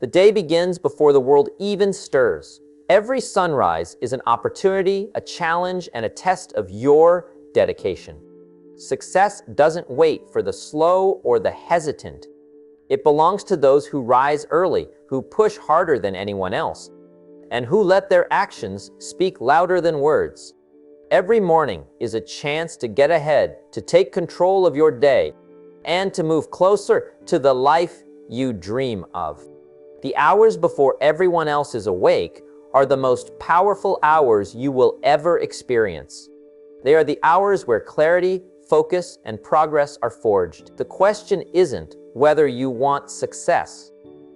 The day begins before the world even stirs. Every sunrise is an opportunity, a challenge, and a test of your dedication. Success doesn't wait for the slow or the hesitant. It belongs to those who rise early, who push harder than anyone else, and who let their actions speak louder than words. Every morning is a chance to get ahead, to take control of your day, and to move closer to the life you dream of. The hours before everyone else is awake are the most powerful hours you will ever experience. They are the hours where clarity, focus, and progress are forged. The question isn't whether you want success.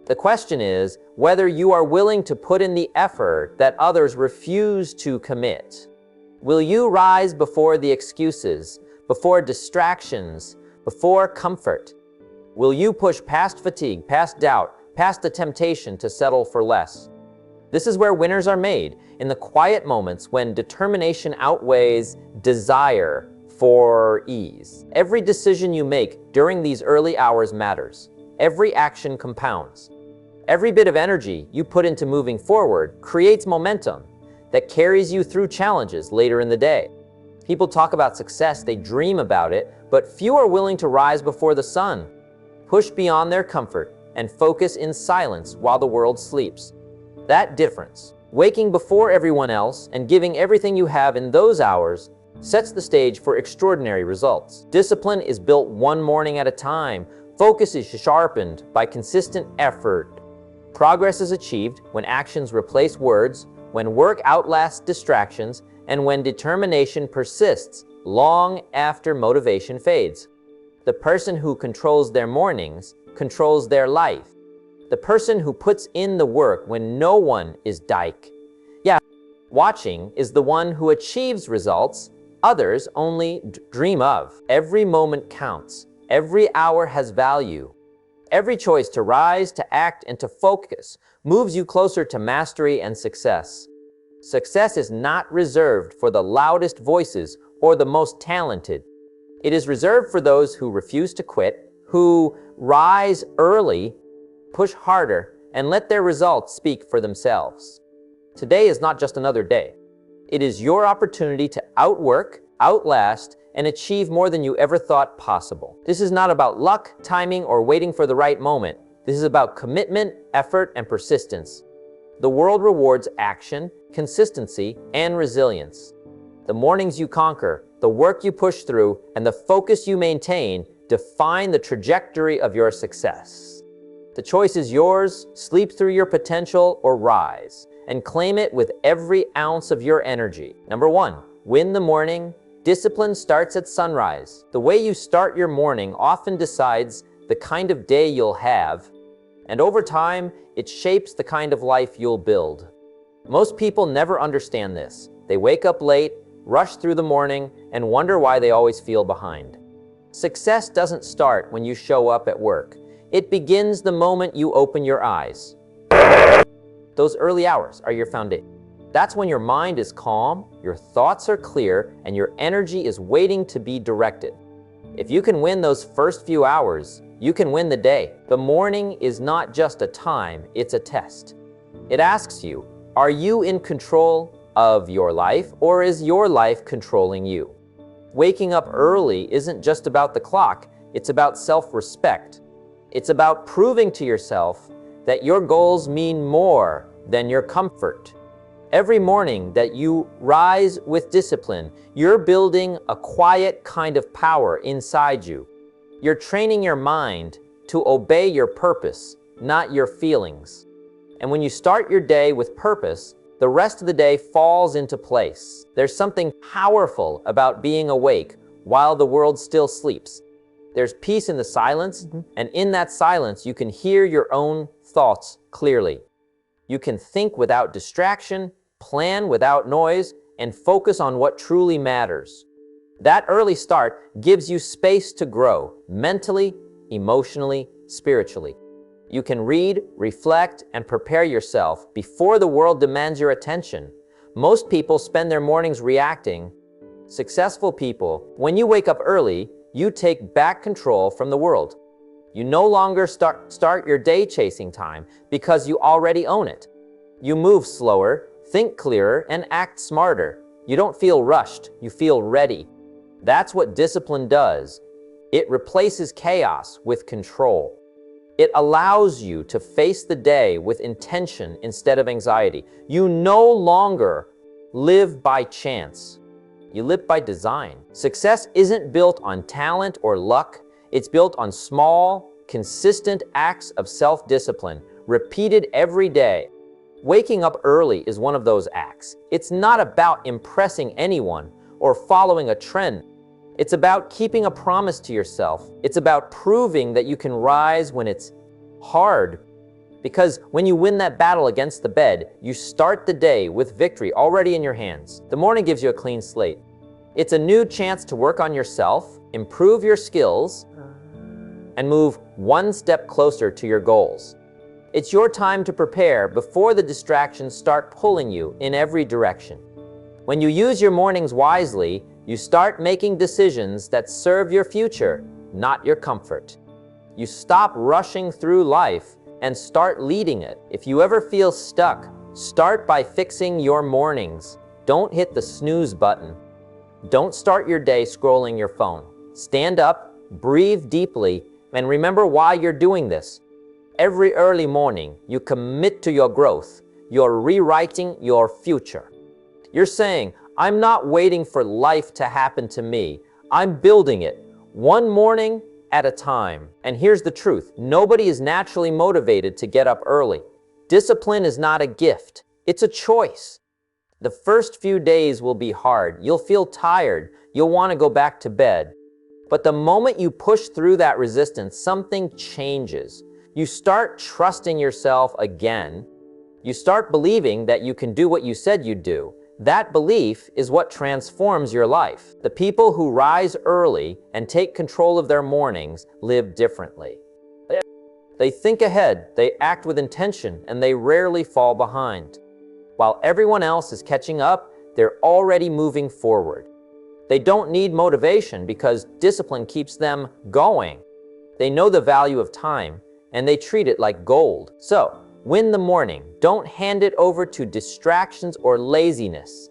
The question is whether you are willing to put in the effort that others refuse to commit. Will you rise before the excuses, before distractions, before comfort? Will you push past fatigue, past doubt, past the temptation to settle for less? This is where winners are made, in the quiet moments when determination outweighs desire for ease. Every decision you make during these early hours matters. Every action compounds. Every bit of energy you put into moving forward creates momentum that carries you through challenges later in the day. People talk about success, they dream about it, but few are willing to rise before the sun, push beyond their comfort, and focus in silence while the world sleeps. That difference, waking before everyone else and giving everything you have in those hours, sets the stage for extraordinary results. Discipline is built one morning at a time. Focus is sharpened by consistent effort. Progress is achieved when actions replace words, when work outlasts distractions, and when determination persists long after motivation fades. The person who controls their mornings controls their life. The person who puts in the work when no one is watching is the one who achieves results others only dream of. Every moment counts. Every hour has value. Every choice to rise, to act, and to focus moves you closer to mastery and success. Success is not reserved for the loudest voices or the most talented. It is reserved for those who refuse to quit, who rise early, push harder, and let their results speak for themselves. Today is not just another day. It is your opportunity to outwork, outlast, and achieve more than you ever thought possible. This is not about luck, timing, or waiting for the right moment. This is about commitment, effort, and persistence. The world rewards action, consistency, and resilience. The mornings you conquer, the work you push through, and the focus you maintain define the trajectory of your success. The choice is yours. Sleep through your potential or rise, and claim it with every ounce of your energy. Number 1, win the morning. Discipline starts at sunrise. The way you start your morning often decides the kind of day you'll have, and over time, it shapes the kind of life you'll build. Most people never understand this. They wake up late, rush through the morning, and wonder why they always feel behind. Success doesn't start when you show up at work. It begins the moment you open your eyes. Those early hours are your foundation. That's when your mind is calm, your thoughts are clear, and your energy is waiting to be directed. If you can win those first few hours, you can win the day. The morning is not just a time, it's a test. It asks you, are you in control of your life, or is your life controlling you? Waking up early isn't just about the clock, it's about self-respect. It's about proving to yourself that your goals mean more than your comfort. Every morning that you rise with discipline, you're building a quiet kind of power inside you. You're training your mind to obey your purpose, not your feelings. And when you start your day with purpose, the rest of the day falls into place. There's something powerful about being awake while the world still sleeps. There's peace in the silence, and in that silence, you can hear your own thoughts clearly. You can think without distraction, plan without noise, and focus on what truly matters. That early start gives you space to grow mentally, emotionally, spiritually. You can read, reflect, and prepare yourself before the world demands your attention. Most people spend their mornings reacting. Successful people, when you wake up early, you take back control from the world. You no longer start your day chasing time because you already own it. You move slower, think clearer, and act smarter. You don't feel rushed, you feel ready. That's what discipline does. It replaces chaos with control. It allows you to face the day with intention instead of anxiety. You no longer live by chance. You live by design. Success isn't built on talent or luck. It's built on small, consistent acts of self-discipline, repeated every day. Waking up early is one of those acts. It's not about impressing anyone or following a trend. It's about keeping a promise to yourself. It's about proving that you can rise when it's hard. Because when you win that battle against the bed, you start the day with victory already in your hands. The morning gives you a clean slate. It's a new chance to work on yourself, improve your skills, and move one step closer to your goals. It's your time to prepare before the distractions start pulling you in every direction. When you use your mornings wisely, you start making decisions that serve your future, not your comfort. You stop rushing through life and start leading it. If you ever feel stuck, start by fixing your mornings. Don't hit the snooze button. Don't start your day scrolling your phone. Stand up, breathe deeply, and remember why you're doing this. Every early morning, you commit to your growth. You're rewriting your future. You're saying, I'm not waiting for life to happen to me. I'm building it, one morning at a time. And here's the truth. Nobody is naturally motivated to get up early. Discipline is not a gift. It's a choice. The first few days will be hard. You'll feel tired. You'll want to go back to bed. But the moment you push through that resistance, something changes. You start trusting yourself again. You start believing that you can do what you said you'd do. That belief is what transforms your life. The people who rise early and take control of their mornings live differently. They think ahead, they act with intention, and they rarely fall behind. While everyone else is catching up, they're already moving forward. They don't need motivation because discipline keeps them going. They know the value of time, and they treat it like gold. So, win the morning. Don't hand it over to distractions or laziness.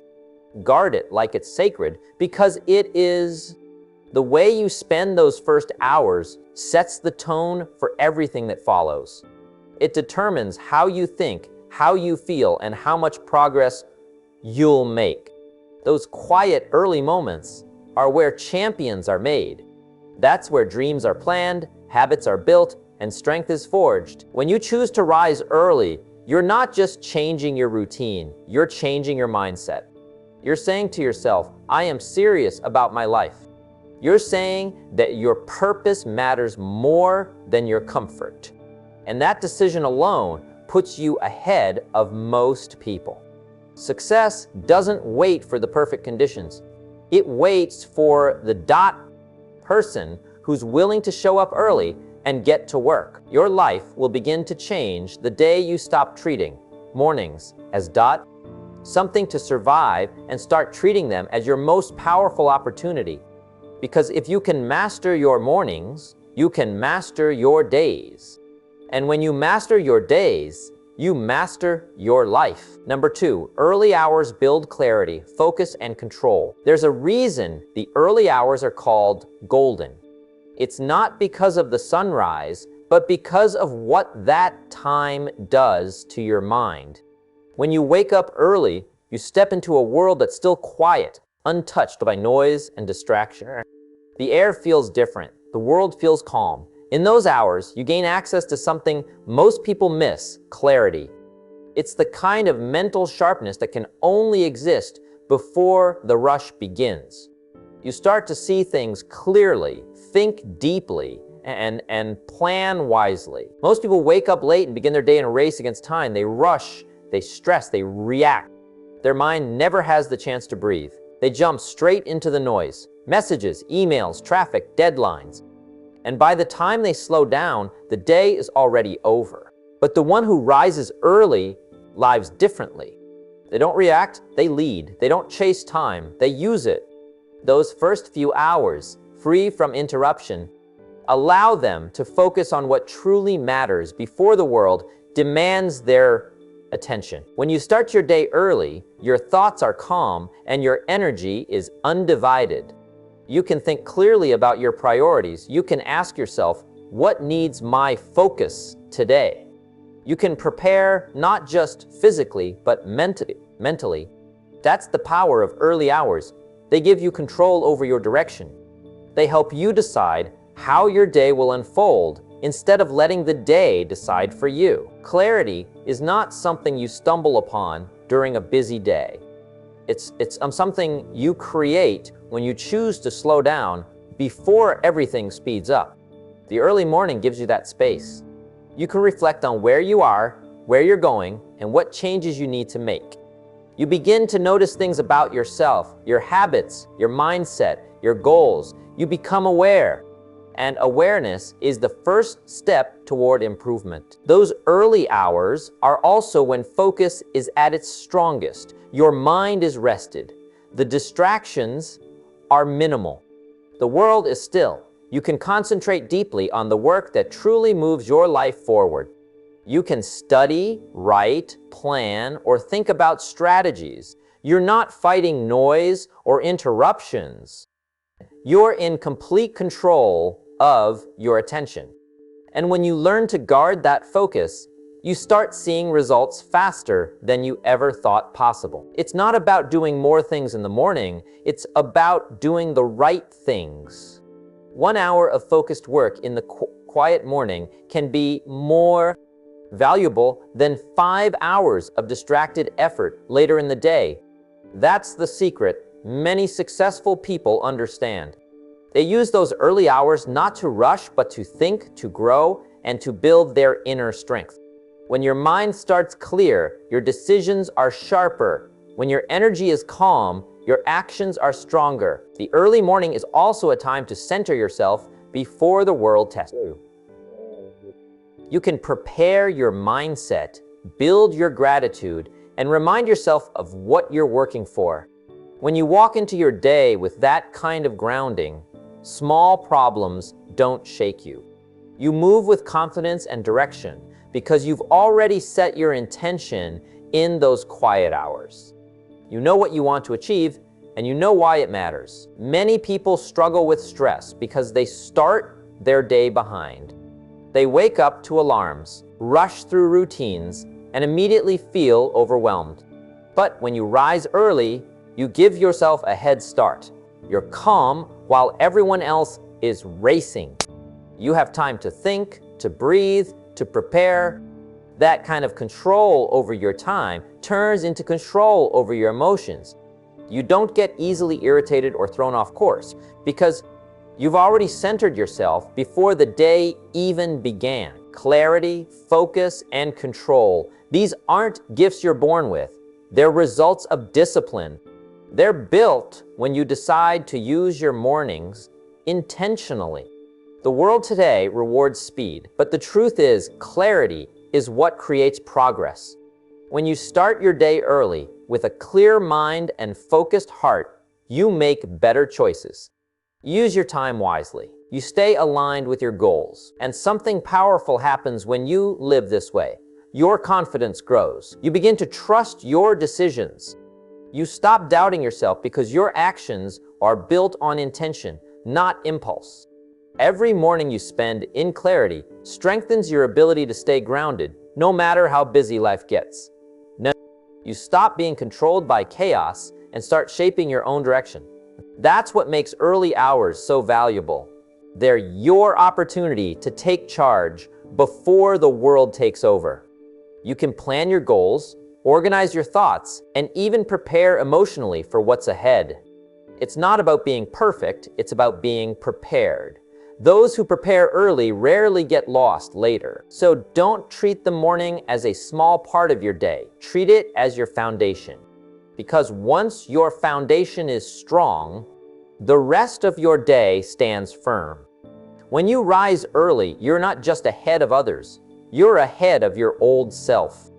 Guard it like it's sacred because it is. The way you spend those first hours sets the tone for everything that follows. It determines how you think, how you feel, and how much progress you'll make. Those quiet early moments are where champions are made. That's where dreams are planned, habits are built, and strength is forged. When you choose to rise early, you're not just changing your routine, you're changing your mindset. You're saying to yourself, I am serious about my life. You're saying that your purpose matters more than your comfort. And that decision alone puts you ahead of most people. Success doesn't wait for the perfect conditions. It waits for the person who's willing to show up early and get to work. Your life will begin to change the day you stop treating mornings as something to survive and start treating them as your most powerful opportunity. Because if you can master your mornings, you can master your days. And when you master your days, you master your life. Number 2, early hours build clarity, focus, and control. There's a reason the early hours are called golden. It's not because of the sunrise, but because of what that time does to your mind. When you wake up early, you step into a world that's still quiet, untouched by noise and distraction. The air feels different. The world feels calm. In those hours, you gain access to something most people miss: clarity. It's the kind of mental sharpness that can only exist before the rush begins. You start to see things clearly, think deeply, and plan wisely. Most people wake up late and begin their day in a race against time. They rush, they stress, they react. Their mind never has the chance to breathe. They jump straight into the noise. Messages, emails, traffic, deadlines. And by the time they slow down, the day is already over. But the one who rises early lives differently. They don't react, they lead. They don't chase time, they use it. Those first few hours, free from interruption, Allow them to focus on what truly matters before the world demands their attention. When you start your day early, your thoughts are calm and your energy is undivided. You can think clearly about your priorities. You can ask yourself, what needs my focus today? You can prepare not just physically, but mentally. That's the power of early hours. They give you control over your direction. They help you decide how your day will unfold instead of letting the day decide for you. Clarity is not something you stumble upon during a busy day. It's something you create when you choose to slow down before everything speeds up. The early morning gives you that space. You can reflect on where you are, where you're going, and what changes you need to make. You begin to notice things about yourself, your habits, your mindset, your goals. You become aware. And awareness is the first step toward improvement. Those early hours are also when focus is at its strongest. Your mind is rested. The distractions are minimal. The world is still. You can concentrate deeply on the work that truly moves your life forward. You can study, write, plan, or think about strategies. You're not fighting noise or interruptions. You're in complete control of your attention. And when you learn to guard that focus, you start seeing results faster than you ever thought possible. It's not about doing more things in the morning, it's about doing the right things. 1 hour of focused work in the quiet morning can be more valuable than 5 hours of distracted effort later in the day. That's the secret many successful people understand. They use those early hours not to rush, but to think, to grow, and to build their inner strength. When your mind starts clear, your decisions are sharper. When your energy is calm, your actions are stronger. The early morning is also a time to center yourself before the world tests you. You can prepare your mindset, build your gratitude, and remind yourself of what you're working for. When you walk into your day with that kind of grounding, small problems don't shake you. You move with confidence and direction because you've already set your intention in those quiet hours. You know what you want to achieve, and you know why it matters. Many people struggle with stress because they start their day behind. They wake up to alarms, rush through routines, and immediately feel overwhelmed. But when you rise early, you give yourself a head start. You're calm while everyone else is racing. You have time to think, to breathe, to prepare. That kind of control over your time turns into control over your emotions. You don't get easily irritated or thrown off course because you've already centered yourself before the day even began. Clarity, focus, and control. These aren't gifts you're born with. They're results of discipline. They're built when you decide to use your mornings intentionally. The world today rewards speed, but the truth is, clarity is what creates progress. When you start your day early with a clear mind and focused heart, you make better choices. Use your time wisely. You stay aligned with your goals, and something powerful happens when you live this way. Your confidence grows. You begin to trust your decisions. You stop doubting yourself because your actions are built on intention, not impulse. Every morning you spend in clarity strengthens your ability to stay grounded, no matter how busy life gets. You stop being controlled by chaos and start shaping your own direction. That's what makes early hours so valuable. They're your opportunity to take charge before the world takes over. You can plan your goals, organize your thoughts, and even prepare emotionally for what's ahead. It's not about being perfect, it's about being prepared. Those who prepare early rarely get lost later. So don't treat the morning as a small part of your day. Treat it as your foundation. Because once your foundation is strong, the rest of your day stands firm. When you rise early, you're not just ahead of others. You're ahead of your old self.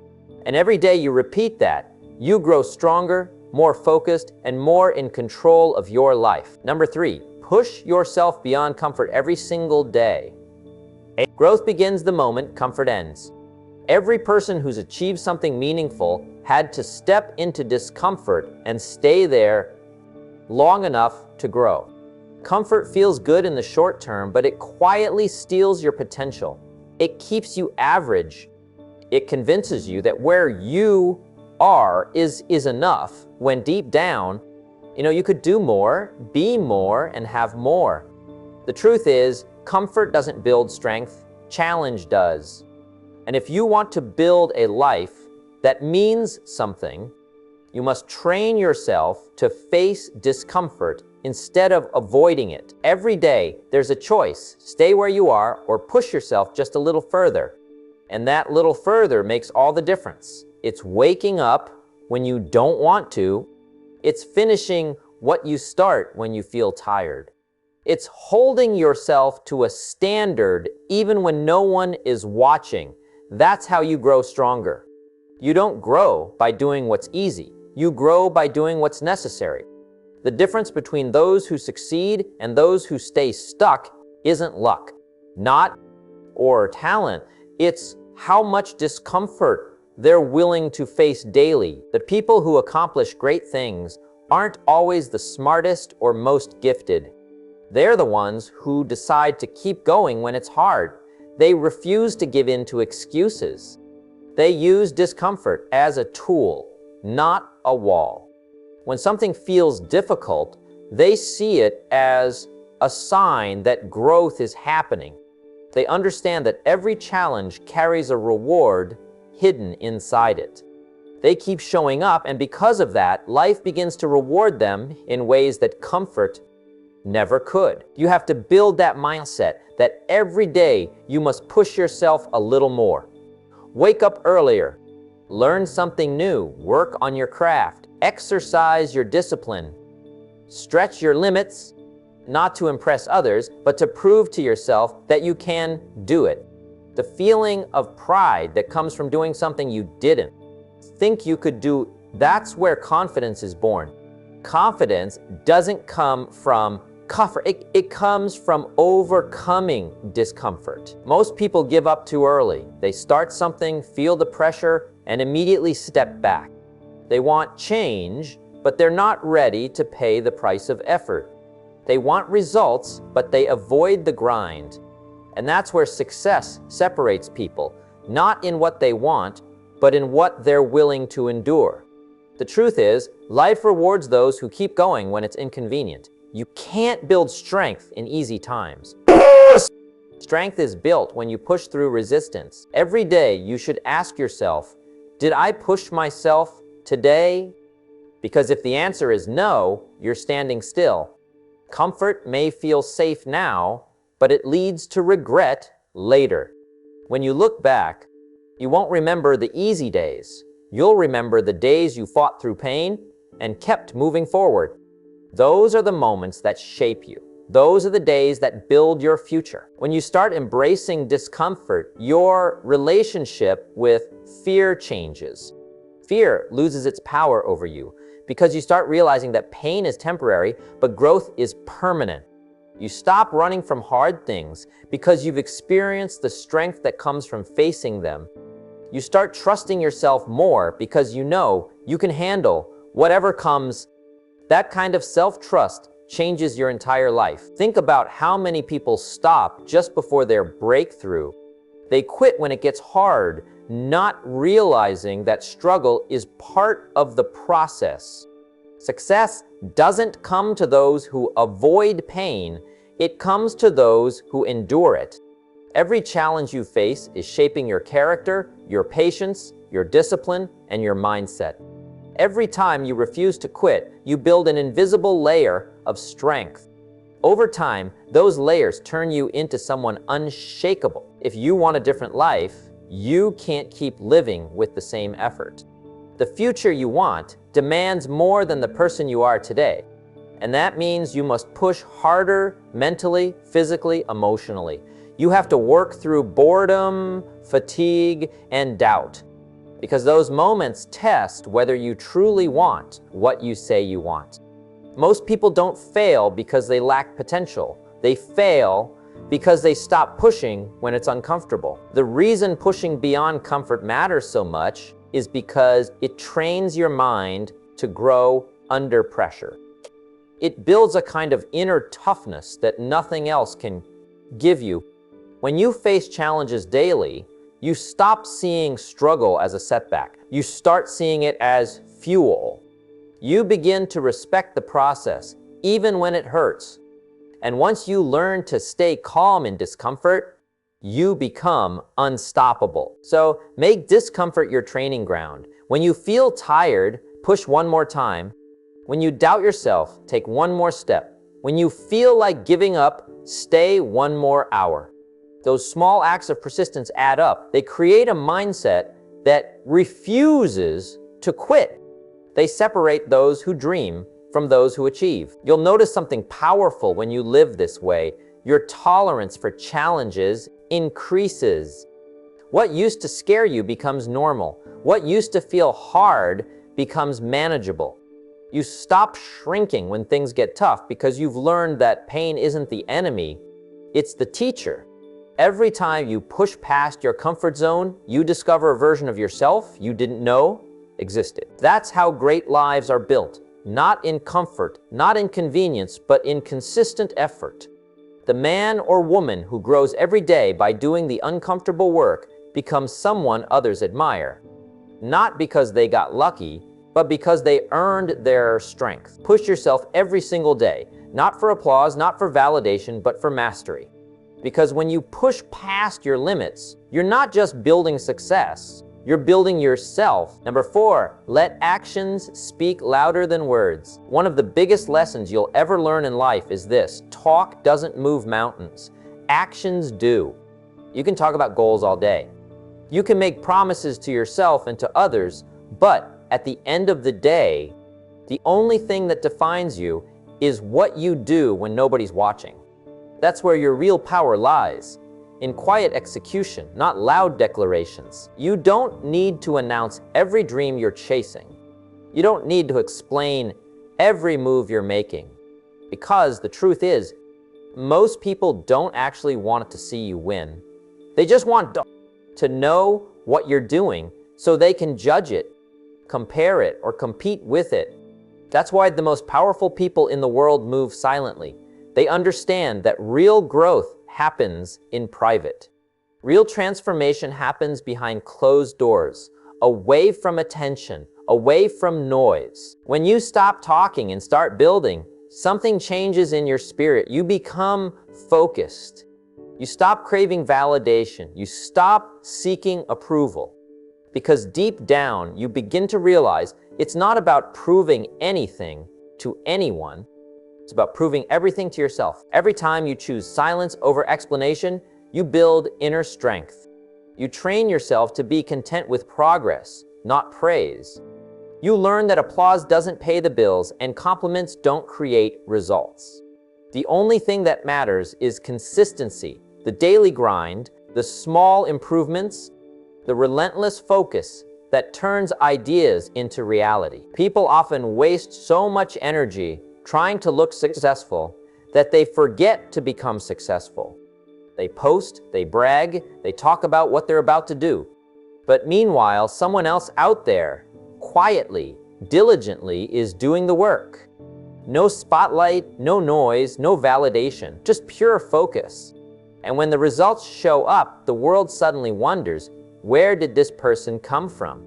And every day you repeat that, you grow stronger, more focused, and more in control of your life. Number 3, Push yourself beyond comfort every single day. Growth begins the moment comfort ends. Every person who's achieved something meaningful had to step into discomfort and stay there long enough to grow. Comfort feels good in the short term, but it quietly steals your potential. It keeps you average. It convinces you that where you are is enough, when deep down, you could do more, be more, and have more. The truth is, comfort doesn't build strength, challenge does. And if you want to build a life that means something, you must train yourself to face discomfort instead of avoiding it. Every day, there's a choice. Stay where you are or push yourself just a little further. And that little further makes all the difference. It's waking up when you don't want to. It's finishing what you start when you feel tired. It's holding yourself to a standard even when no one is watching. That's how you grow stronger. You don't grow by doing what's easy. You grow by doing what's necessary. The difference between those who succeed and those who stay stuck isn't luck, or talent. It's how much discomfort they're willing to face daily. The people who accomplish great things aren't always the smartest or most gifted. They're the ones who decide to keep going when it's hard. They refuse to give in to excuses. They use discomfort as a tool, not a wall. When something feels difficult, they see it as a sign that growth is happening. They understand that every challenge carries a reward hidden inside it. They keep showing up, and because of that, life begins to reward them in ways that comfort never could. You have to build that mindset that every day you must push yourself a little more. Wake up earlier, learn something new, work on your craft, exercise your discipline, stretch your limits, not to impress others, but to prove to yourself that you can do it. The feeling of pride that comes from doing something you didn't think you could do, that's where confidence is born. Confidence doesn't come from comfort. It comes from overcoming discomfort. Most people give up too early. They start something, feel the pressure, and immediately step back. They want change, but they're not ready to pay the price of effort. They want results, but they avoid the grind. And that's where success separates people, not in what they want, but in what they're willing to endure. The truth is, life rewards those who keep going when it's inconvenient. You can't build strength in easy times. Strength is built when you push through resistance. Every day you should ask yourself, did I push myself today? Because if the answer is no, you're standing still. Comfort may feel safe now, but it leads to regret later. When you look back, you won't remember the easy days. You'll remember the days you fought through pain and kept moving forward. Those are the moments that shape you. Those are the days that build your future. When you start embracing discomfort, your relationship with fear changes. Fear loses its power over you because you start realizing that pain is temporary, but growth is permanent. You stop running from hard things because you've experienced the strength that comes from facing them. You start trusting yourself more because you know you can handle whatever comes. That kind of self-trust changes your entire life. Think about how many people stop just before their breakthrough. They quit when it gets hard, not realizing that struggle is part of the process. Success doesn't come to those who avoid pain, it comes to those who endure it. Every challenge you face is shaping your character, your patience, your discipline, and your mindset. Every time you refuse to quit, you build an invisible layer of strength. Over time, those layers turn you into someone unshakable. If you want a different life, you can't keep living with the same effort. The future you want demands more than the person you are today. And that means you must push harder mentally, physically, emotionally. You have to work through boredom, fatigue, and doubt. Because those moments test whether you truly want what you say you want. Most people don't fail because they lack potential. They fail because they stop pushing when it's uncomfortable. The reason pushing beyond comfort matters so much is because it trains your mind to grow under pressure. It builds a kind of inner toughness that nothing else can give you. When you face challenges daily, you stop seeing struggle as a setback. You start seeing it as fuel. You begin to respect the process, even when it hurts. And once you learn to stay calm in discomfort, you become unstoppable. So make discomfort your training ground. When you feel tired, push one more time. When you doubt yourself, take one more step. When you feel like giving up, stay one more hour. Those small acts of persistence add up. They create a mindset that refuses to quit. They separate those who dream from those who achieve. You'll notice something powerful when you live this way. Your tolerance for challenges increases. What used to scare you becomes normal. What used to feel hard becomes manageable. You stop shrinking when things get tough because you've learned that pain isn't the enemy, it's the teacher. Every time you push past your comfort zone, you discover a version of yourself you didn't know existed. That's how great lives are built. Not in comfort, not in convenience, but in consistent effort. The man or woman who grows every day by doing the uncomfortable work becomes someone others admire. Not because they got lucky, but because they earned their strength. Push yourself every single day, not for applause, not for validation, but for mastery. Because when you push past your limits, you're not just building success, you're building yourself. Number 4, let actions speak louder than words. One of the biggest lessons you'll ever learn in life is this: talk doesn't move mountains, actions do. You can talk about goals all day. You can make promises to yourself and to others, but at the end of the day, the only thing that defines you is what you do when nobody's watching. That's where your real power lies. In quiet execution, not loud declarations. You don't need to announce every dream you're chasing. You don't need to explain every move you're making. Because the truth is, most people don't actually want to see you win. They just want to know what you're doing so they can judge it, compare it, or compete with it. That's why the most powerful people in the world move silently. They understand that real growth happens in private. Real transformation happens behind closed doors, away from attention, away from noise. When you stop talking and start building, something changes in your spirit. You become focused. You stop craving validation. You stop seeking approval. Because deep down, you begin to realize it's not about proving anything to anyone. It's about proving everything to yourself. Every time you choose silence over explanation, you build inner strength. You train yourself to be content with progress, not praise. You learn that applause doesn't pay the bills and compliments don't create results. The only thing that matters is consistency, the daily grind, the small improvements, the relentless focus that turns ideas into reality. People often waste so much energy trying to look successful that they forget to become successful. They post, they brag, they talk about what they're about to do. But meanwhile, someone else out there, quietly, diligently, is doing the work. No spotlight, no noise, no validation, just pure focus. And when the results show up, the world suddenly wonders, where did this person come from?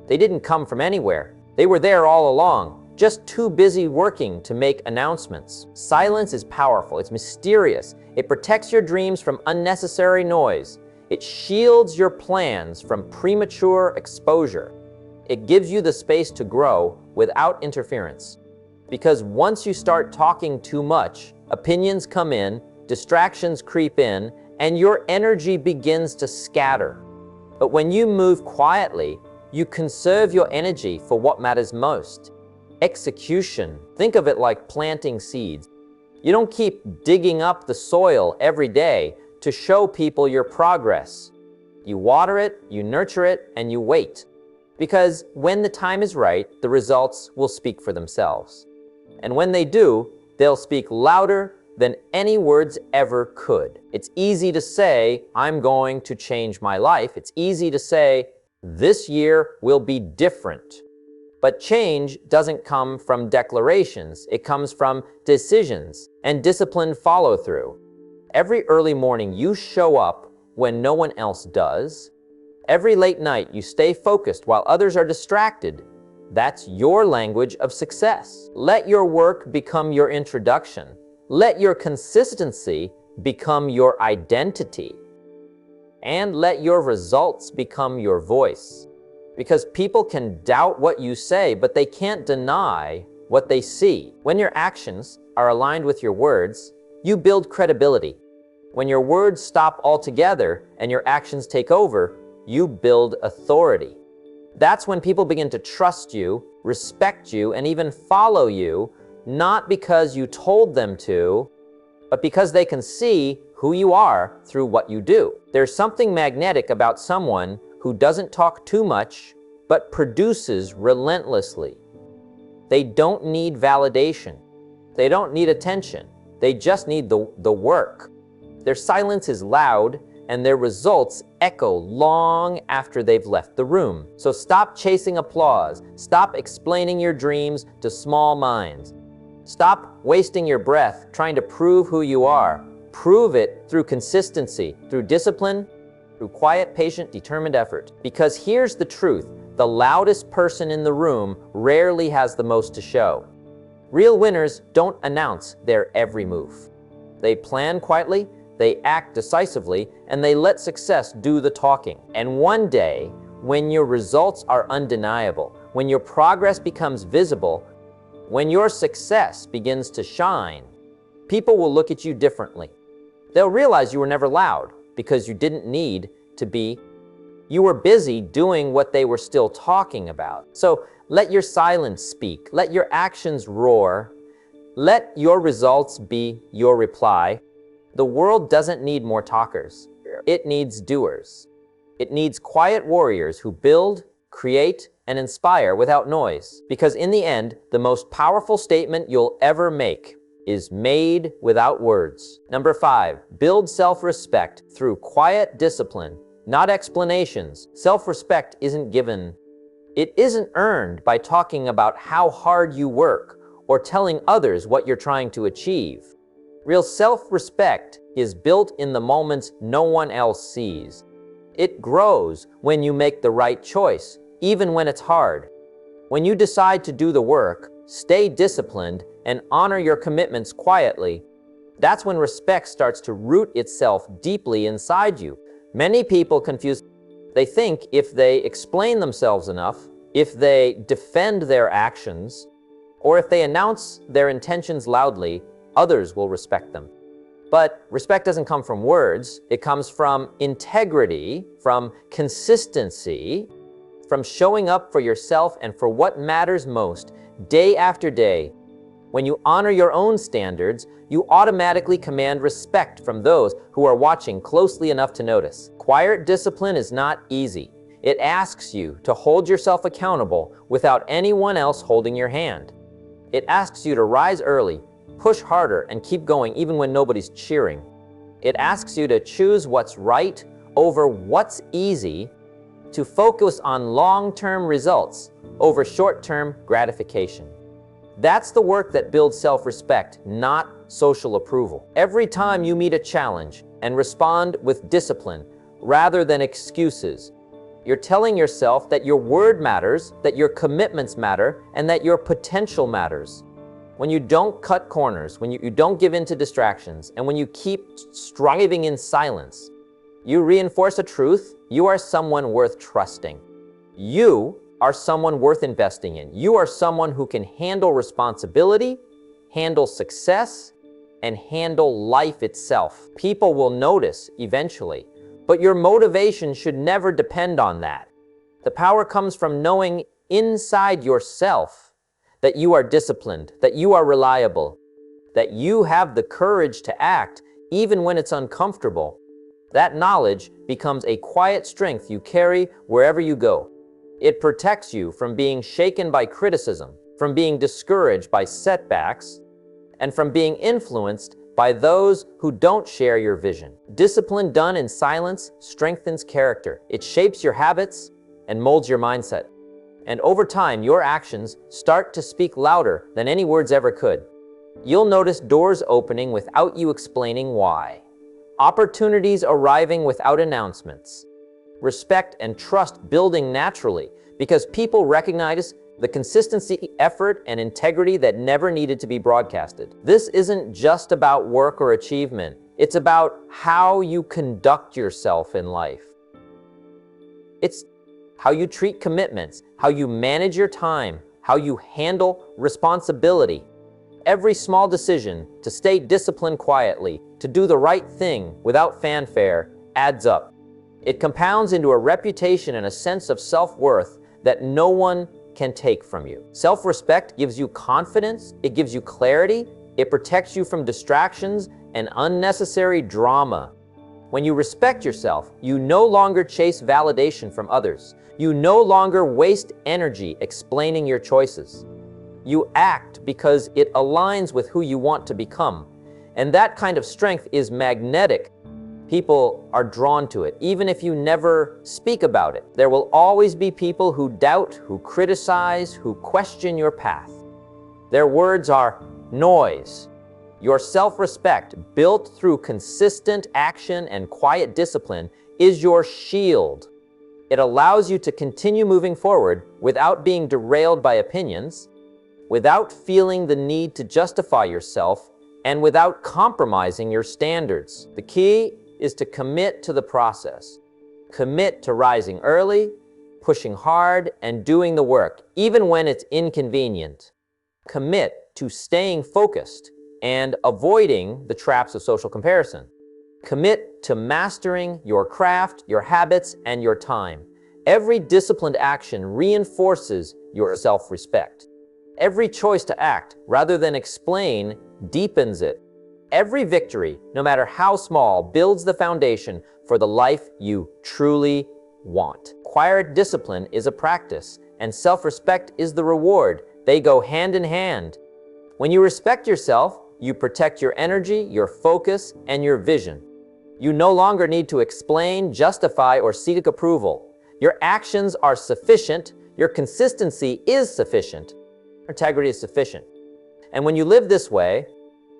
They didn't come from anywhere. They were there all along, just too busy working to make announcements. Silence is powerful, it's mysterious. It protects your dreams from unnecessary noise. It shields your plans from premature exposure. It gives you the space to grow without interference. Because once you start talking too much, opinions come in, distractions creep in, and your energy begins to scatter. But when you move quietly, you conserve your energy for what matters most. Execution. Think of it like planting seeds. You don't keep digging up the soil every day to show people your progress. You water it, you nurture it, and you wait. Because when the time is right, the results will speak for themselves. And when they do, they'll speak louder than any words ever could. It's easy to say, I'm going to change my life. It's easy to say, this year will be different. But change doesn't come from declarations. It comes from decisions and disciplined follow-through. Every early morning you show up when no one else does. Every late night you stay focused while others are distracted. That's your language of success. Let your work become your introduction. Let your consistency become your identity. And let your results become your voice. Because people can doubt what you say, but they can't deny what they see. When your actions are aligned with your words, you build credibility. When your words stop altogether and your actions take over, you build authority. That's when people begin to trust you, respect you, and even follow you, not because you told them to, but because they can see who you are through what you do. There's something magnetic about someone who doesn't talk too much, but produces relentlessly. They don't need validation. They don't need attention. They just need the work. Their silence is loud, and their results echo long after they've left the room. So stop chasing applause. Stop explaining your dreams to small minds. Stop wasting your breath trying to prove who you are. Prove it through consistency, through discipline, through quiet, patient, determined effort. Because here's the truth, the loudest person in the room rarely has the most to show. Real winners don't announce their every move. They plan quietly, they act decisively, and they let success do the talking. And one day, when your results are undeniable, when your progress becomes visible, when your success begins to shine, people will look at you differently. They'll realize you were never loud because you didn't need to be. You were busy doing what they were still talking about. So let your silence speak. Let your actions roar. Let your results be your reply. The world doesn't need more talkers. It needs doers. It needs quiet warriors who build, create, and inspire without noise. Because in the end, the most powerful statement you'll ever make is made without words. Number 5, build self-respect through quiet discipline, not explanations. Self-respect isn't given. It isn't earned by talking about how hard you work or telling others what you're trying to achieve. Real self-respect is built in the moments no one else sees. It grows when you make the right choice, even when it's hard. When you decide to do the work, stay disciplined, and honor your commitments quietly, that's when respect starts to root itself deeply inside you. Many people confuse. They think if they explain themselves enough, if they defend their actions, or if they announce their intentions loudly, others will respect them. But respect doesn't come from words. It comes from integrity, from consistency, from showing up for yourself and for what matters most, day after day. When you honor your own standards, you automatically command respect from those who are watching closely enough to notice. Quiet discipline is not easy. It asks you to hold yourself accountable without anyone else holding your hand. It asks you to rise early, push harder, and keep going even when nobody's cheering. It asks you to choose what's right over what's easy, to focus on long-term results over short-term gratification. That's the work that builds self-respect, not social approval. Every time you meet a challenge and respond with discipline rather than excuses, you're telling yourself that your word matters, that your commitments matter, and that your potential matters. When you don't cut corners, when you don't give in to distractions, and when you keep striving in silence, you reinforce a truth: you are someone worth trusting. You are someone worth investing in. You are someone who can handle responsibility, handle success, and handle life itself. People will notice eventually, but your motivation should never depend on that. The power comes from knowing inside yourself that you are disciplined, that you are reliable, that you have the courage to act even when it's uncomfortable. That knowledge becomes a quiet strength you carry wherever you go. It protects you from being shaken by criticism. from being discouraged by setbacks, and from being influenced by those who don't share your vision. Discipline done in silence strengthens character. It shapes your habits and molds your mindset. And over time, your actions start to speak louder than any words ever could. You'll notice doors opening without you explaining why. Opportunities arriving without announcements. Respect and trust building naturally because people recognize the consistency, effort, and integrity that never needed to be broadcasted. This isn't just about work or achievement. It's about how you conduct yourself in life. It's how you treat commitments, how you manage your time, how you handle responsibility. Every small decision to stay disciplined quietly, to do the right thing without fanfare, adds up. It compounds into a reputation and a sense of self-worth that no one can take from you. Self-respect gives you confidence, it gives you clarity, it protects you from distractions and unnecessary drama. When you respect yourself, you no longer chase validation from others. You no longer waste energy explaining your choices. You act because it aligns with who you want to become. And that kind of strength is magnetic. People are drawn to it, even if you never speak about it. There will always be people who doubt, who criticize, who question your path. Their words are noise. Your self-respect, built through consistent action and quiet discipline, is your shield. It allows you to continue moving forward without being derailed by opinions, without feeling the need to justify yourself, and without compromising your standards. The key is to commit to the process. Commit to rising early, pushing hard, and doing the work, even when it's inconvenient. Commit to staying focused and avoiding the traps of social comparison. Commit to mastering your craft, your habits, and your time. Every disciplined action reinforces your self-respect. Every choice to act rather than explain deepens it. Every victory, no matter how small, builds the foundation for the life you truly want. Quiet discipline is a practice, and self-respect is the reward. They go hand in hand. When you respect yourself, you protect your energy, your focus, and your vision. You no longer need to explain, justify, or seek approval. Your actions are sufficient. Your consistency is sufficient. Integrity is sufficient. And when you live this way,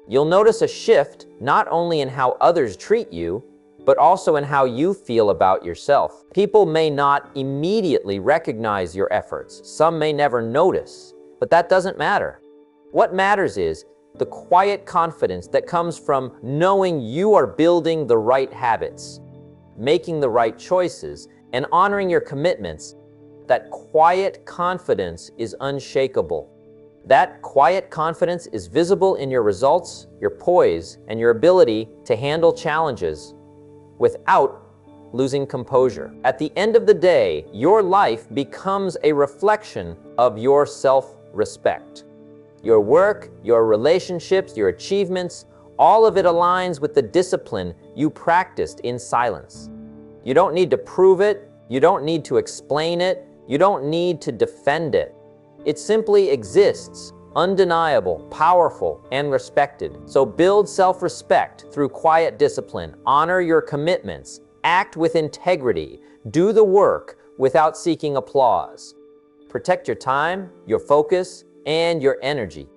you'll notice a shift not only in how others treat you, but also in how you feel about yourself. People may not immediately recognize your efforts. Some may never notice, but that doesn't matter. What matters is the quiet confidence that comes from knowing you are building the right habits, making the right choices, and honoring your commitments. That quiet confidence is unshakable. That quiet confidence is visible in your results, your poise, and your ability to handle challenges without losing composure. At the end of the day, your life becomes a reflection of your self-respect. Your work, your relationships, your achievements, all of it aligns with the discipline you practiced in silence. You don't need to prove it, you don't need to explain it, you don't need to defend it. It simply exists, undeniable, powerful, and respected. So build self-respect through quiet discipline, honor your commitments, act with integrity, do the work without seeking applause. Protect your time, your focus, and your energy.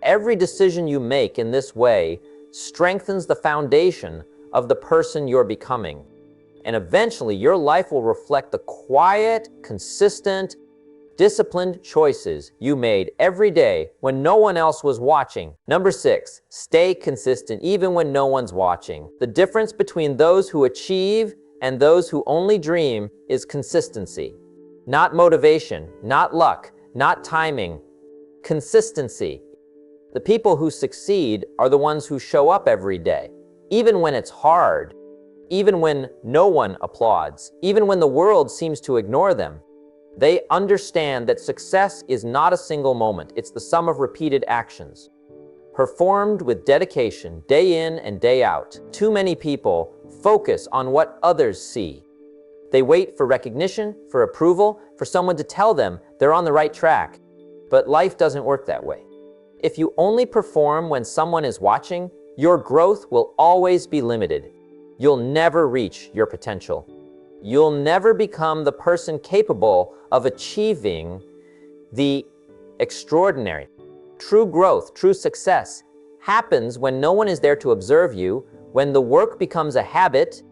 Every decision you make in this way strengthens the foundation of the person you're becoming. And eventually, your life will reflect the quiet, consistent, disciplined choices you made every day when no one else was watching. Number 6, stay consistent even when no one's watching. The difference between those who achieve and those who only dream is consistency. Not motivation, not luck, not timing. Consistency. The people who succeed are the ones who show up every day, even when it's hard, even when no one applauds, even when the world seems to ignore them. They understand that success is not a single moment, it's the sum of repeated actions, performed with dedication day in and day out. Too many people focus on what others see. They wait for recognition, for approval, for someone to tell them they're on the right track. But life doesn't work that way. If you only perform when someone is watching, your growth will always be limited. You'll never reach your potential. You'll never become the person capable of achieving the extraordinary. True growth, true success happens when no one is there to observe you, when the work becomes a habit,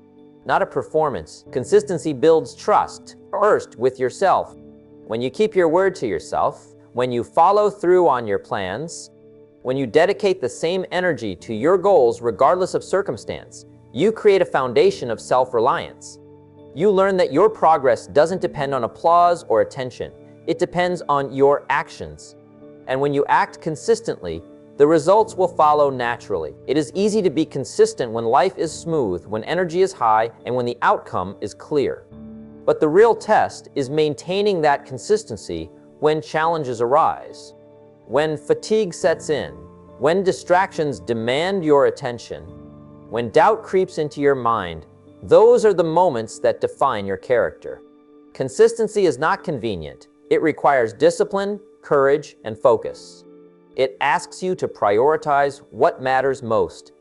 not a performance. Consistency builds trust, first with yourself. When you keep your word to yourself, when you follow through on your plans, when you dedicate the same energy to your goals regardless of circumstance, you create a foundation of self-reliance. You learn that your progress doesn't depend on applause or attention. It depends on your actions. And when you act consistently, the results will follow naturally. It is easy to be consistent when life is smooth, when energy is high, and when the outcome is clear. But the real test is maintaining that consistency when challenges arise, when fatigue sets in, when distractions demand your attention, when doubt creeps into your mind. Those are the moments that define your character. Consistency is not convenient. It requires discipline, courage, and focus. It asks you to prioritize what matters most,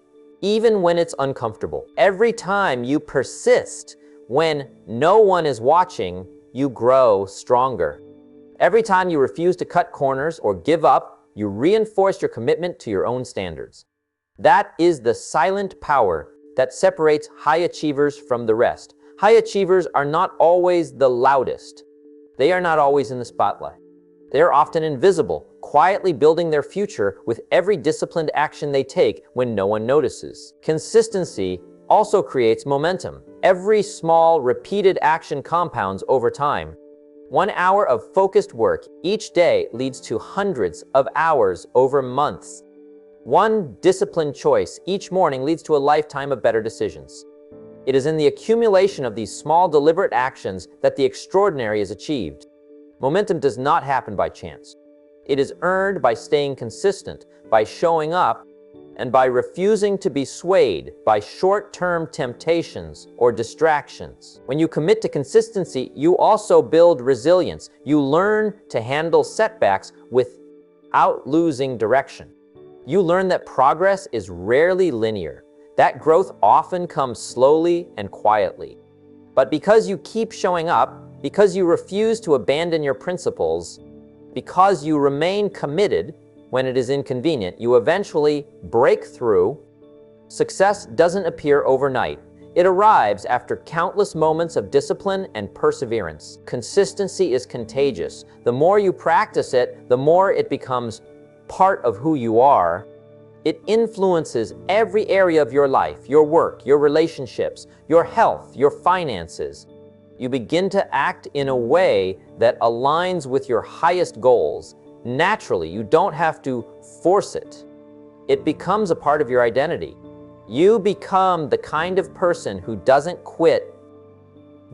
even when it's uncomfortable. Every time you persist when no one is watching, you grow stronger. Every time you refuse to cut corners or give up, you reinforce your commitment to your own standards. That is the silent power that separates high achievers from the rest. High achievers are not always the loudest. They are not always in the spotlight. They are often invisible, quietly building their future with every disciplined action they take when no one notices. Consistency also creates momentum. Every small, repeated action compounds over time. 1 hour of focused work each day leads to hundreds of hours over months. One disciplined choice each morning leads to a lifetime of better decisions. It is in the accumulation of these small, deliberate actions that the extraordinary is achieved. Momentum does not happen by chance. It is earned by staying consistent, by showing up, and by refusing to be swayed by short-term temptations or distractions. When you commit to consistency, you also build resilience. You learn to handle setbacks without losing direction. You learn that progress is rarely linear. That growth often comes slowly and quietly. But because you keep showing up, because you refuse to abandon your principles, because you remain committed when it is inconvenient, you eventually break through. Success doesn't appear overnight. It arrives after countless moments of discipline and perseverance. Consistency is contagious. The more you practice it, the more it becomes part of who you are. It influences every area of your life, your work, your relationships, your health, your finances. You begin to act in a way that aligns with your highest goals. Naturally, you don't have to force it. It becomes a part of your identity. You become the kind of person who doesn't quit,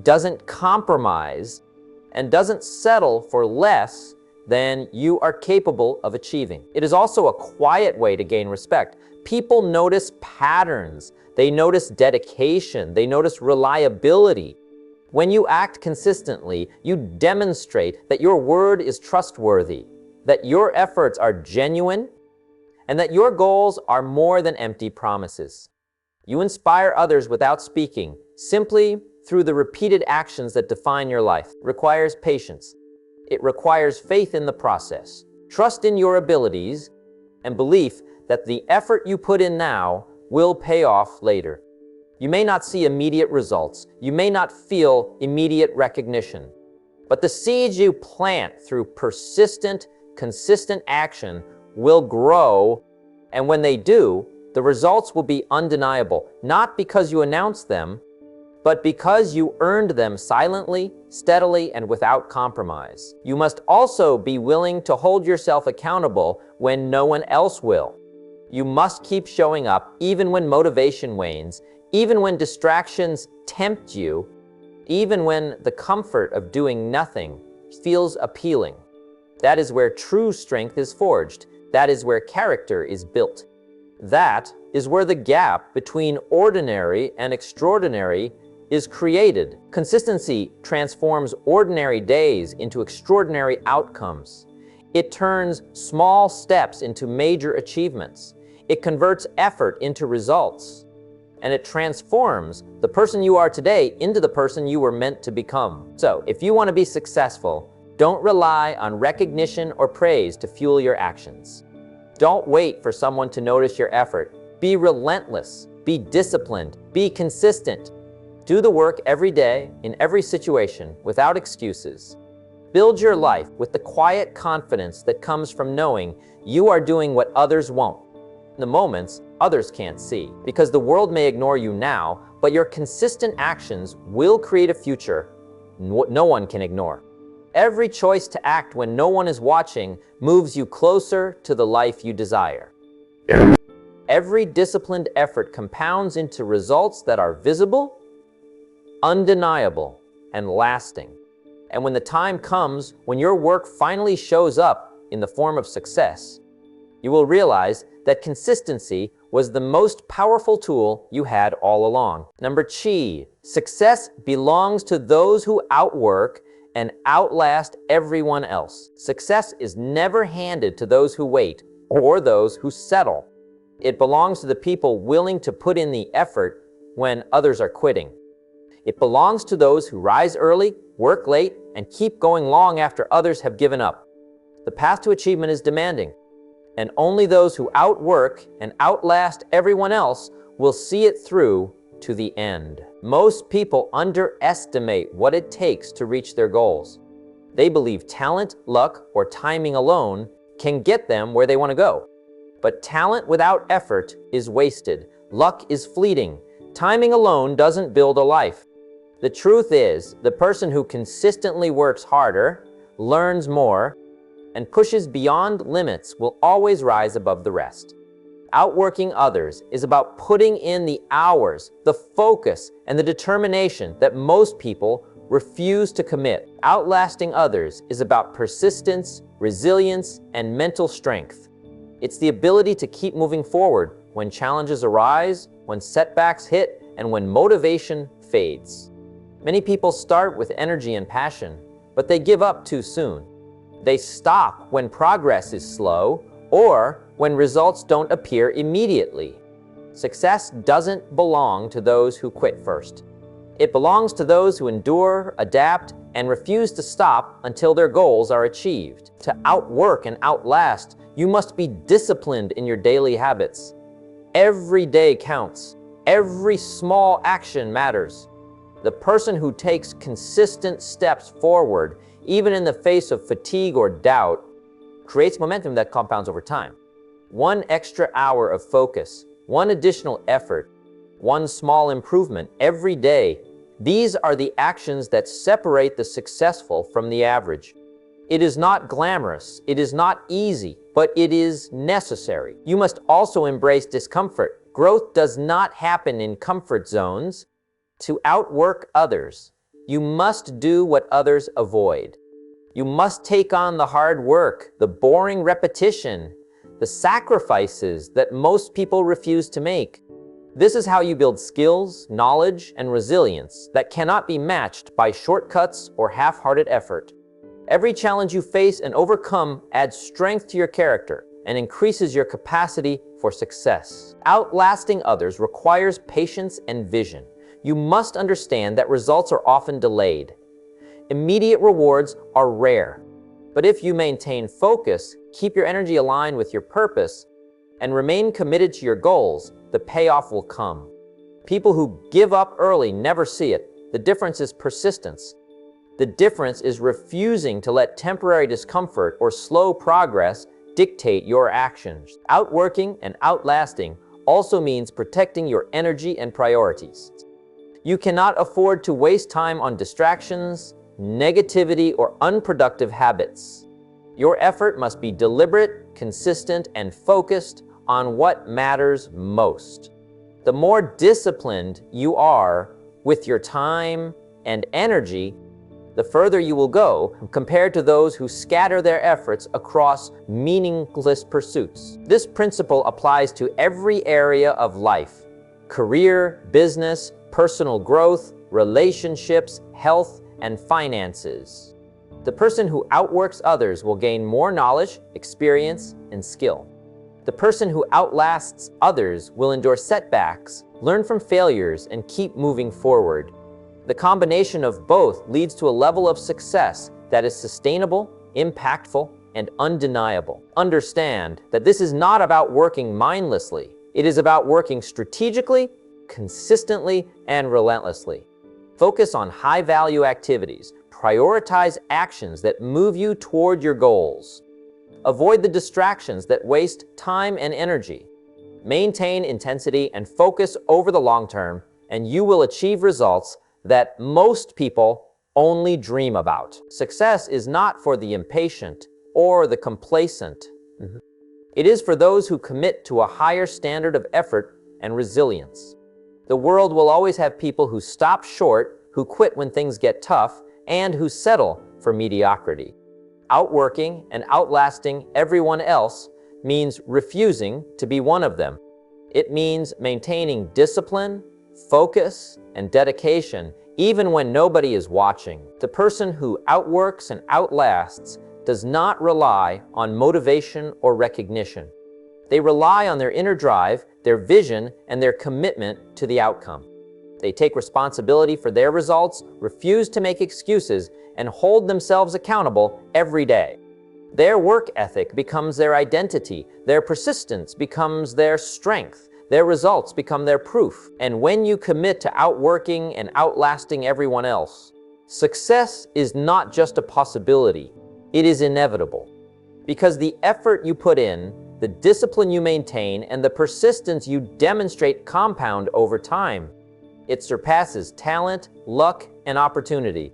doesn't compromise, and doesn't settle for less than you are capable of achieving. It is also a quiet way to gain respect. People notice patterns. They notice dedication. They notice reliability. When you act consistently, you demonstrate that your word is trustworthy, that your efforts are genuine, and that your goals are more than empty promises. You inspire others without speaking, simply through the repeated actions that define your life. It requires patience. It requires faith in the process, trust in your abilities, and belief that the effort you put in now will pay off later. You may not see immediate results. You may not feel immediate recognition. But the seeds you plant through persistent, consistent action will grow, and when they do, the results will be undeniable, not because you announced them, but because you earned them silently, steadily, and without compromise. You must also be willing to hold yourself accountable when no one else will. You must keep showing up even when motivation wanes, even when distractions tempt you, even when the comfort of doing nothing feels appealing. That is where true strength is forged. That is where character is built. That is where the gap between ordinary and extraordinary is created. Consistency transforms ordinary days into extraordinary outcomes. It turns small steps into major achievements. It converts effort into results. And it transforms the person you are today into the person you were meant to become. So, if you want to be successful, don't rely on recognition or praise to fuel your actions. Don't wait for someone to notice your effort. Be relentless, be disciplined, be consistent. Do the work every day, in every situation, without excuses. Build your life with the quiet confidence that comes from knowing you are doing what others won't. In the moments others can't see, because the world may ignore you now, but your consistent actions will create a future no one can ignore. Every choice to act when no one is watching moves you closer to the life you desire. Every disciplined effort compounds into results that are visible, undeniable, and lasting. And when the time comes when your work finally shows up in the form of success, you will realize that consistency was the most powerful tool you had all along. Number chi, success belongs to those who outwork and outlast everyone else. Success is never handed to those who wait or those who settle. It belongs to the people willing to put in the effort when others are quitting. It belongs to those who rise early, work late, and keep going long after others have given up. The path to achievement is demanding, and only those who outwork and outlast everyone else will see it through to the end. Most people underestimate what it takes to reach their goals. They believe talent, luck, or timing alone can get them where they want to go. But talent without effort is wasted. Luck is fleeting. Timing alone doesn't build a life. The truth is, the person who consistently works harder, learns more, and pushes beyond limits will always rise above the rest. Outworking others is about putting in the hours, the focus, and the determination that most people refuse to commit. Outlasting others is about persistence, resilience, and mental strength. It's the ability to keep moving forward when challenges arise, when setbacks hit, and when motivation fades. Many people start with energy and passion, but they give up too soon. They stop when progress is slow or when results don't appear immediately. Success doesn't belong to those who quit first. It belongs to those who endure, adapt, and refuse to stop until their goals are achieved. To outwork and outlast, you must be disciplined in your daily habits. Every day counts. Every small action matters. The person who takes consistent steps forward, even in the face of fatigue or doubt, creates momentum that compounds over time. One extra hour of focus, one additional effort, one small improvement every day. These are the actions that separate the successful from the average. It is not glamorous, it is not easy, but it is necessary. You must also embrace discomfort. Growth does not happen in comfort zones. To outwork others, you must do what others avoid. You must take on the hard work, the boring repetition, the sacrifices that most people refuse to make. This is how you build skills, knowledge, and resilience that cannot be matched by shortcuts or half-hearted effort. Every challenge you face and overcome adds strength to your character and increases your capacity for success. Outlasting others requires patience and vision. You must understand that results are often delayed. Immediate rewards are rare. But if you maintain focus, keep your energy aligned with your purpose, and remain committed to your goals, the payoff will come. People who give up early never see it. The difference is persistence. The difference is refusing to let temporary discomfort or slow progress dictate your actions. Outworking and outlasting also means protecting your energy and priorities. You cannot afford to waste time on distractions, negativity, or unproductive habits. Your effort must be deliberate, consistent, and focused on what matters most. The more disciplined you are with your time and energy, the further you will go compared to those who scatter their efforts across meaningless pursuits. This principle applies to every area of life: career, business, personal growth, relationships, health, and finances. The person who outworks others will gain more knowledge, experience, and skill. The person who outlasts others will endure setbacks, learn from failures, and keep moving forward. The combination of both leads to a level of success that is sustainable, impactful, and undeniable. Understand that this is not about working mindlessly. It is about working strategically, consistently, and relentlessly. Focus on high-value activities. Prioritize actions that move you toward your goals. Avoid the distractions that waste time and energy. Maintain intensity and focus over the long term, and you will achieve results that most people only dream about. Success is not for the impatient or the complacent. It is for those who commit to a higher standard of effort and resilience. The world will always have people who stop short, who quit when things get tough, and who settle for mediocrity. Outworking and outlasting everyone else means refusing to be one of them. It means maintaining discipline, focus, and dedication even when nobody is watching. The person who outworks and outlasts does not rely on motivation or recognition. They rely on their inner drive, their vision, and their commitment to the outcome. They take responsibility for their results, refuse to make excuses, and hold themselves accountable every day. Their work ethic becomes their identity, their persistence becomes their strength, their results become their proof. And when you commit to outworking and outlasting everyone else, success is not just a possibility, it is inevitable. Because the effort you put in, the discipline you maintain, and the persistence you demonstrate compound over time. It surpasses talent, luck, and opportunity.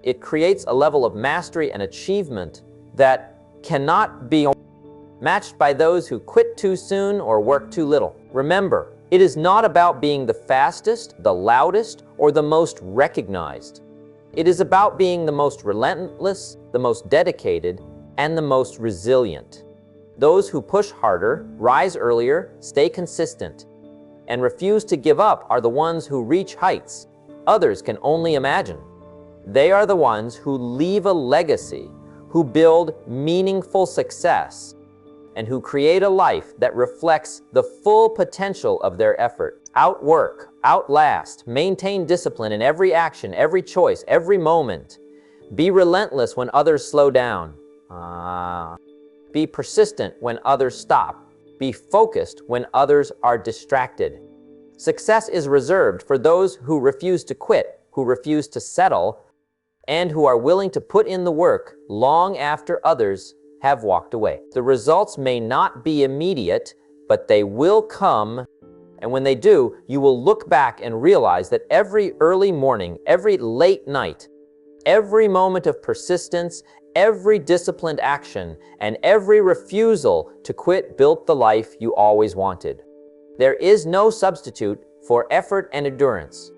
It creates a level of mastery and achievement that cannot be matched by those who quit too soon or work too little. Remember, it is not about being the fastest, the loudest, or the most recognized. It is about being the most relentless, the most dedicated, and the most resilient. Those who push harder, rise earlier, stay consistent, and refuse to give up are the ones who reach heights others can only imagine. They are the ones who leave a legacy, who build meaningful success, and who create a life that reflects the full potential of their effort. Outwork, outlast, maintain discipline in every action, every choice, every moment. Be relentless when others slow down. Be persistent when others stop. Be focused when others are distracted. Success is reserved for those who refuse to quit, who refuse to settle, and who are willing to put in the work long after others have walked away. The results may not be immediate, but they will come, and when they do, you will look back and realize that every early morning, every late night, every moment of persistence, every disciplined action, and every refusal to quit built the life you always wanted. There is no substitute for effort and endurance.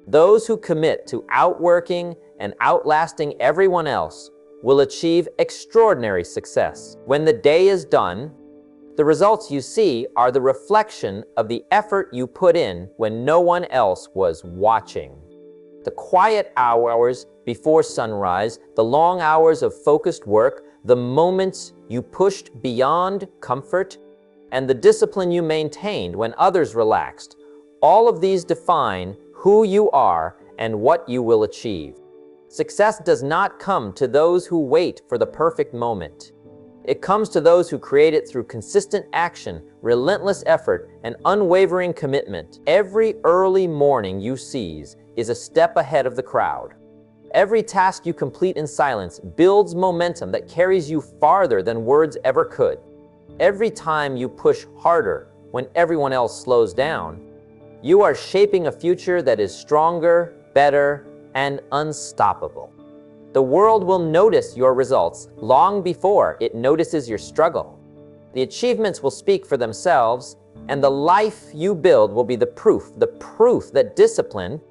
Those who commit to outworking and outlasting everyone else will achieve extraordinary success. When the day is done, the results you see are the reflection of the effort you put in when no one else was watching. The quiet hours before sunrise, the long hours of focused work, the moments you pushed beyond comfort, and the discipline you maintained when others relaxed, all of these define who you are and what you will achieve. Success does not come to those who wait for the perfect moment. It comes to those who create it through consistent action, relentless effort, and unwavering commitment. Every early morning you seize is a step ahead of the crowd. Every task you complete in silence builds momentum that carries you farther than words ever could. Every time you push harder when everyone else slows down, you are shaping a future that is stronger, better, and unstoppable. The world will notice your results long before it notices your struggle. The achievements will speak for themselves, and the life you build will be the proof that discipline,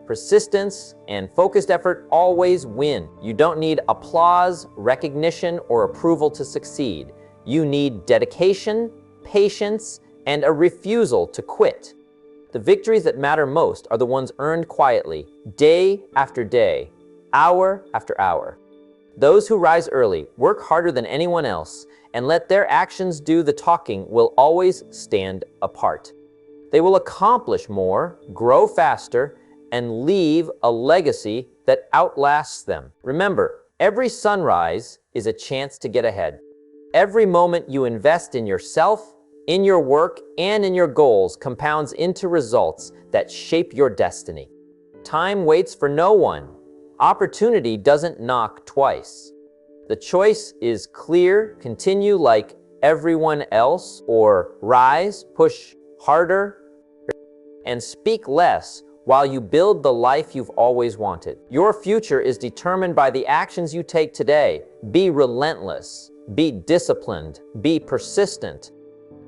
persistence, and focused effort always win. You don't need applause, recognition, or approval to succeed. You need dedication, patience, and a refusal to quit. The victories that matter most are the ones earned quietly, day after day, hour after hour. Those who rise early, work harder than anyone else, and let their actions do the talking will always stand apart. They will accomplish more, grow faster, and leave a legacy that outlasts them. Remember, every sunrise is a chance to get ahead. Every moment you invest in yourself, in your work, and in your goals compounds into results that shape your destiny. Time waits for no one. Opportunity doesn't knock twice. The choice is clear: continue like everyone else, or rise, push harder, and speak less while you build the life you've always wanted. Your future is determined by the actions you take today. Be relentless, be disciplined, be persistent.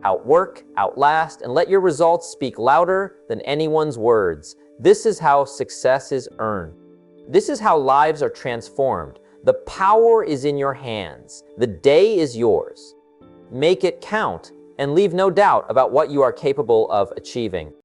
Outwork, outlast, and let your results speak louder than anyone's words. This is how success is earned. This is how lives are transformed. The power is in your hands. The day is yours. Make it count and leave no doubt about what you are capable of achieving.